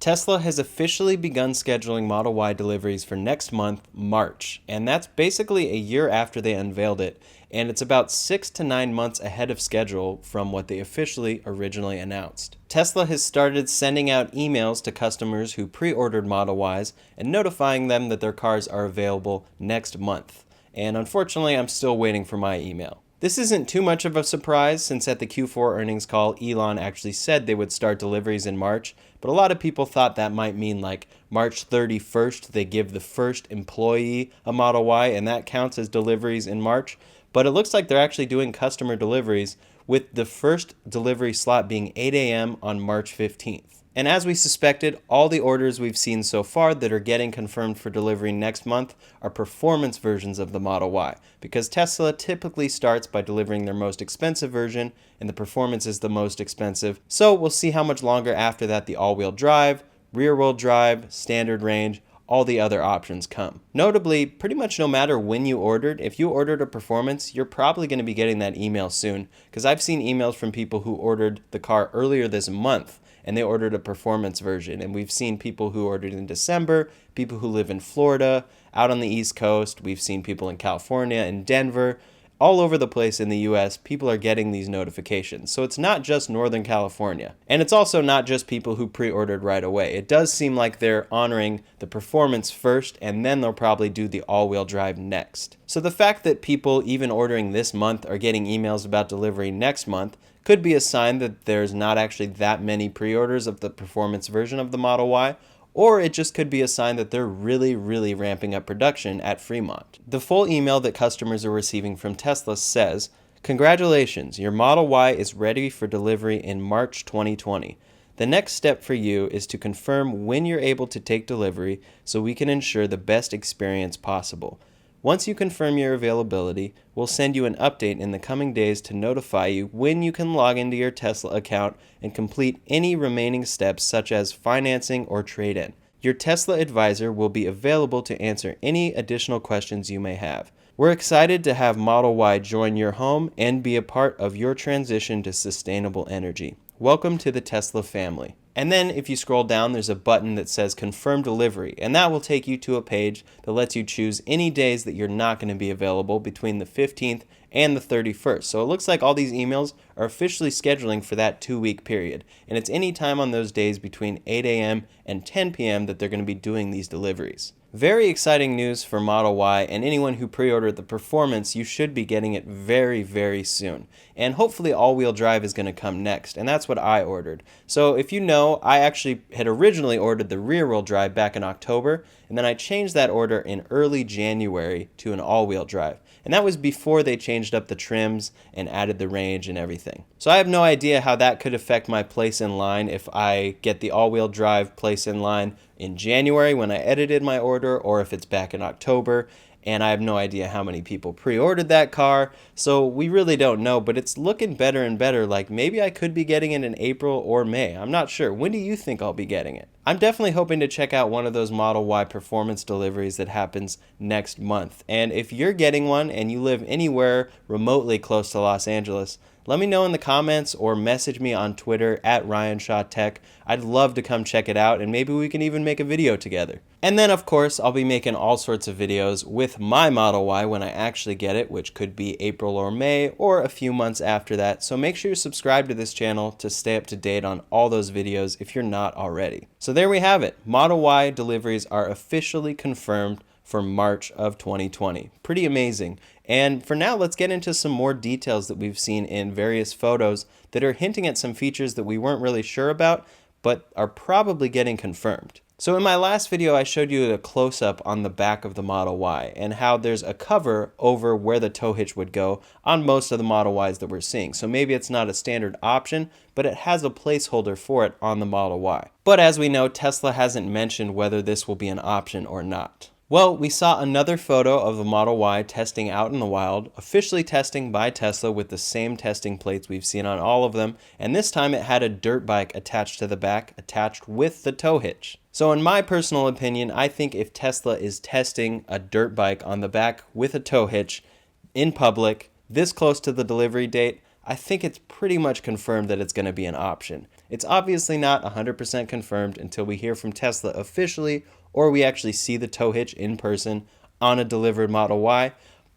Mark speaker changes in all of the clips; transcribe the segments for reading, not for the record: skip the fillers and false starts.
Speaker 1: Tesla has officially begun scheduling Model Y deliveries for next month, March, and that's basically a year after they unveiled it, and it's about 6 to 9 months ahead of schedule from what they officially originally announced. Tesla has started sending out emails to customers who pre-ordered Model Ys and notifying them that their cars are available next month. And unfortunately, I'm still waiting for my email. This isn't too much of a surprise since at the Q4 earnings call, Elon actually said they would start deliveries in March, but a lot of people thought that might mean like March 31st, they give the first employee a Model Y, and that counts as deliveries in March. But it looks like they're actually doing customer deliveries, with the first delivery slot being 8 a.m. on March 15th. And as we suspected, all the orders we've seen so far that are getting confirmed for delivery next month are performance versions of the Model Y, because Tesla typically starts by delivering their most expensive version, and the performance is the most expensive. So we'll see how much longer after that the all-wheel drive, rear-wheel drive, standard range, all the other options come. Notably, pretty much no matter when you ordered, if you ordered a performance, you're probably going to be getting that email soon, because I've seen emails from people who ordered the car earlier this month and they ordered a performance version. And we've seen people who ordered in December, people who live in Florida, out on the East Coast. We've seen people in California and Denver. All over the place in the US, people are getting these notifications. So it's not just Northern California. And it's also not just people who pre-ordered right away. It does seem like they're honoring the performance first, and then they'll probably do the all-wheel drive next. So the fact that people even ordering this month are getting emails about delivery next month could be a sign that there's not actually that many pre-orders of the performance version of the Model Y, or it just could be a sign that they're really ramping up production at Fremont. The full email that customers are receiving from Tesla says, "Congratulations, your Model Y is ready for delivery in March 2020. The next step for you is to confirm when you're able to take delivery so we can ensure the best experience possible. Once you confirm your availability, we'll send you an update in the coming days to notify you when you can log into your Tesla account and complete any remaining steps such as financing or trade-in. Your Tesla advisor will be available to answer any additional questions you may have. We're excited to have Model Y join your home and be a part of your transition to sustainable energy. Welcome to the Tesla family." And then if you scroll down, there's a button that says confirm delivery, and that will take you to a page that lets you choose any days that you're not going to be available between the 15th and the 31st. So it looks like all these emails are officially scheduling for that 2-week period, and it's any time on those days between 8 a.m. and 10 p.m. that they're going to be doing these deliveries. Very exciting news for Model Y, and anyone who pre-ordered the performance, you should be getting it very soon. And hopefully all-wheel drive is going to come next, and that's what I ordered. So if you know, I actually had originally ordered the rear-wheel drive back in October, and then I changed that order in early January to an all-wheel drive. And that was before they changed up the trims and added the range and everything. So I have no idea how that could affect my place in line if I get the all-wheel drive place in line in January when I edited my order, or if it's back in October. And I have no idea how many people pre-ordered that car, so we really don't know, but it's looking better and better. Like maybe I could be getting it in April or May. I'm not sure. When do you think I'll be getting it? I'm definitely hoping to check out one of those Model Y performance deliveries that happens next month. And if you're getting one and you live anywhere remotely close to Los Angeles, let me know in the comments or message me on Twitter at RyanShawTech. I'd love to come check it out, and maybe we can even make a video together. And then, of course, I'll be making all sorts of videos with my Model Y when I actually get it, which could be April or May or a few months after that. So make sure you subscribe to this channel to stay up to date on all those videos if you're not already. So there we have it. Model Y deliveries are officially confirmed for March of 2020. Pretty amazing. And for now, let's get into some more details that we've seen in various photos that are hinting at some features that we weren't really sure about, but are probably getting confirmed. So in my last video, I showed you a close-up on the back of the Model Y and how there's a cover over where the tow hitch would go on most of the Model Ys that we're seeing. So maybe it's not a standard option, but it has a placeholder for it on the Model Y. But as we know, Tesla hasn't mentioned whether this will be an option or not. Well, we saw another photo of the Model Y testing out in the wild, officially testing by Tesla with the same testing plates we've seen on all of them, and this time it had a dirt bike attached to the back, attached with the tow hitch. So in my personal opinion, I think if Tesla is testing a dirt bike on the back with a tow hitch in public, this close to the delivery date, I think it's pretty much confirmed that it's going to be an option. It's obviously not 100% confirmed until we hear from Tesla officially or we actually see the tow hitch in person on a delivered Model Y,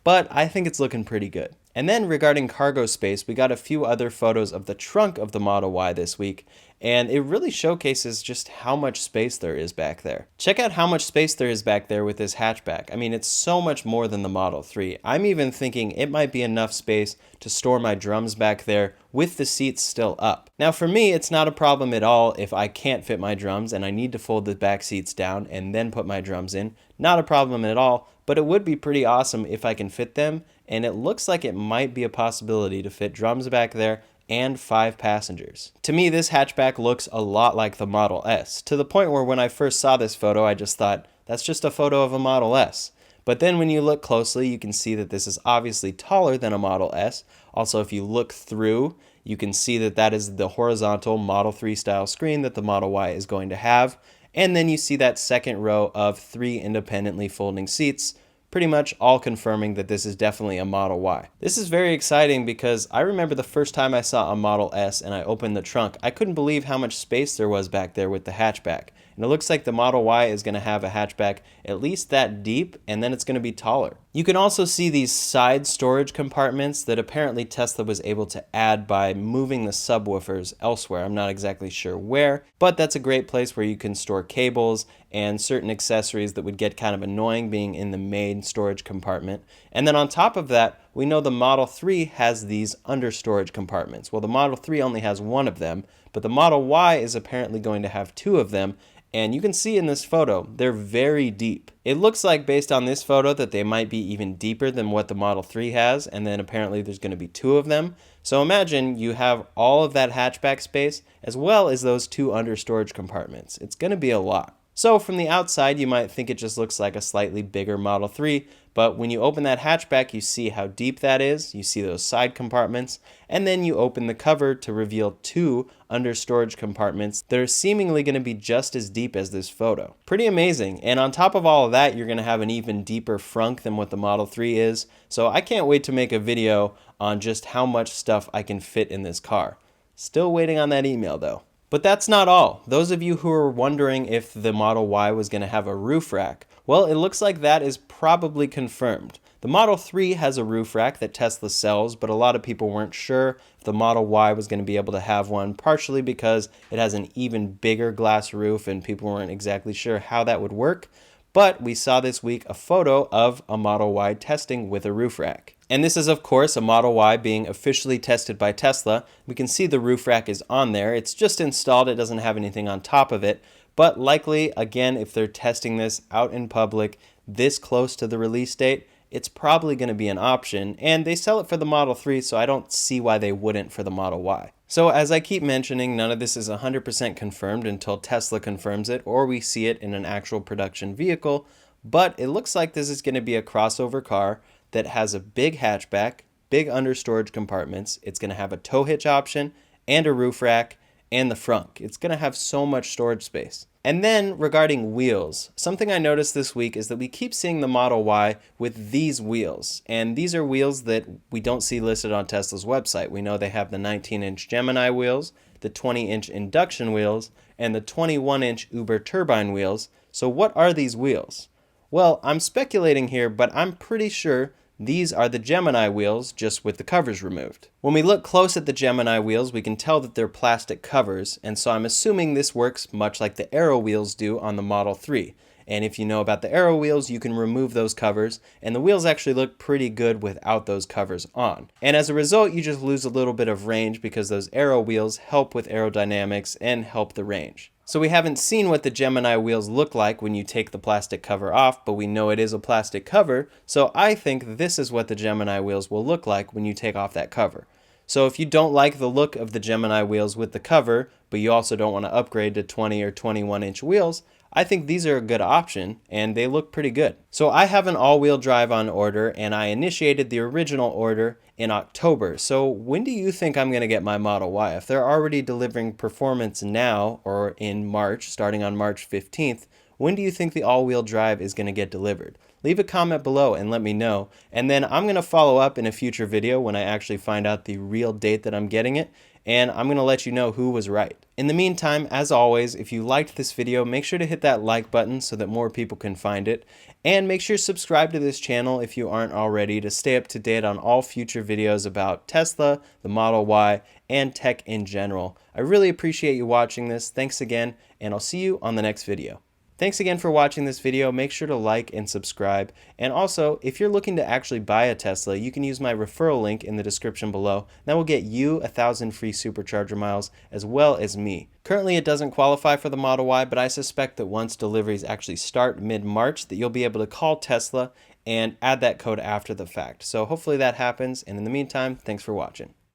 Speaker 1: but I think it's looking pretty good. And then regarding cargo space, we got a few other photos of the trunk of the Model Y this week, and it really showcases just how much space there is back there. Check out how much space there is back there with this hatchback. I mean, it's so much more than the Model 3. I'm even thinking it might be enough space to store my drums back there with the seats still up. Now for me, it's not a problem at all if I can't fit my drums and I need to fold the back seats down and then put my drums in. Not a problem at all, but it would be pretty awesome if I can fit them, and it looks like it might be a possibility to fit drums back there and 5 passengers. To me, this hatchback looks a lot like the Model S, to the point where when I first saw this photo, I just thought, that's just a photo of a Model S. But then when you look closely, you can see that this is obviously taller than a Model S. Also, if you look through, you can see that that is the horizontal Model 3 style screen that the Model Y is going to have. And then you see that second row of 3 independently folding seats, pretty much all confirming that this is definitely a Model Y. This is very exciting because I remember the first time I saw a Model S and I opened the trunk, I couldn't believe how much space there was back there with the hatchback. And it looks like the Model Y is going to have a hatchback at least that deep, and then it's going to be taller. You can also see these side storage compartments that apparently Tesla was able to add by moving the subwoofers elsewhere. I'm not exactly sure where, but that's a great place where you can store cables and certain accessories that would get kind of annoying being in the main storage compartment. And then on top of that, we know the Model 3 has these under storage compartments. Well, the Model 3 only has one of them, but the Model Y is apparently going to have 2 of them. And you can see in this photo, they're very deep. It looks like based on this photo that they might be even deeper than what the Model 3 has, and then apparently there's going to be 2 of them. So imagine you have all of that hatchback space as well as those 2 under storage compartments. It's going to be a lot. So from the outside, you might think it just looks like a slightly bigger Model 3, but when you open that hatchback, you see how deep that is, you see those side compartments, and then you open the cover to reveal 2 under storage compartments that are seemingly going to be just as deep as this photo. Pretty amazing, and on top of all of that, you're going to have an even deeper frunk than what the Model 3 is, so I can't wait to make a video on just how much stuff I can fit in this car. Still waiting on that email though. But that's not all. Those of you who are wondering if the Model Y was going to have a roof rack, well, it looks like that is probably confirmed. The Model 3 has a roof rack that Tesla sells, but a lot of people weren't sure if the Model Y was going to be able to have one, partially because it has an even bigger glass roof and people weren't exactly sure how that would work. But we saw this week a photo of a Model Y testing with a roof rack. And this is, of course, a Model Y being officially tested by Tesla. We can see the roof rack is on there. It's just installed. It doesn't have anything on top of it. But likely, again, if they're testing this out in public this close to the release date, it's probably going to be an option. And they sell it for the Model 3, so I don't see why they wouldn't for the Model Y. So as I keep mentioning, none of this is 100% confirmed until Tesla confirms it or we see it in an actual production vehicle. But it looks like this is going to be a crossover car that has a big hatchback, big under storage compartments. It's going to have a tow hitch option and a roof rack and the frunk. It's going to have so much storage space. And then regarding wheels, something I noticed this week is that we keep seeing the Model Y with these wheels. And these are wheels that we don't see listed on Tesla's website. We know they have the 19-inch Gemini wheels, the 20-inch induction wheels, and the 21-inch Uber turbine wheels. So what are these wheels? Well, I'm speculating here, but I'm pretty sure these are the Gemini wheels, just with the covers removed. When we look close at the Gemini wheels, we can tell that they're plastic covers, and so I'm assuming this works much like the Aero wheels do on the Model 3. And if you know about the Aero wheels, you can remove those covers, and the wheels actually look pretty good without those covers on. And as a result, you just lose a little bit of range because those Aero wheels help with aerodynamics and help the range. So we haven't seen what the Gemini wheels look like when you take the plastic cover off, but we know it is a plastic cover, so I think this is what the Gemini wheels will look like when you take off that cover. So if you don't like the look of the Gemini wheels with the cover, but you also don't want to upgrade to 20 or 21-inch wheels, I think these are a good option, and they look pretty good. So I have an all-wheel drive on order, and I initiated the original order in October. So when do you think I'm going to get my Model Y? If they're already delivering performance now, or in March, starting on March 15th, when do you think the all-wheel drive is going to get delivered? Leave a comment below and let me know. And then I'm going to follow up in a future video when I actually find out the real date that I'm getting it. and I'm going to let you know who was right. In the meantime, as always, if you liked this video, make sure to hit that like button so that more people can find it. And make sure to subscribe to this channel if you aren't already to stay up to date on all future videos about Tesla, the Model Y, and tech in general. I really appreciate you watching this. Thanks again, and I'll see you on the next video. Thanks again for watching this video. Make sure to like and subscribe. And also, if you're looking to actually buy a Tesla, you can use my referral link in the description below. That will get you 1,000 free supercharger miles as well as me. Currently, it doesn't qualify for the Model Y, but I suspect that once deliveries actually start mid-March, that you'll be able to call Tesla and add that code after the fact. So hopefully that happens. And in the meantime, thanks for watching.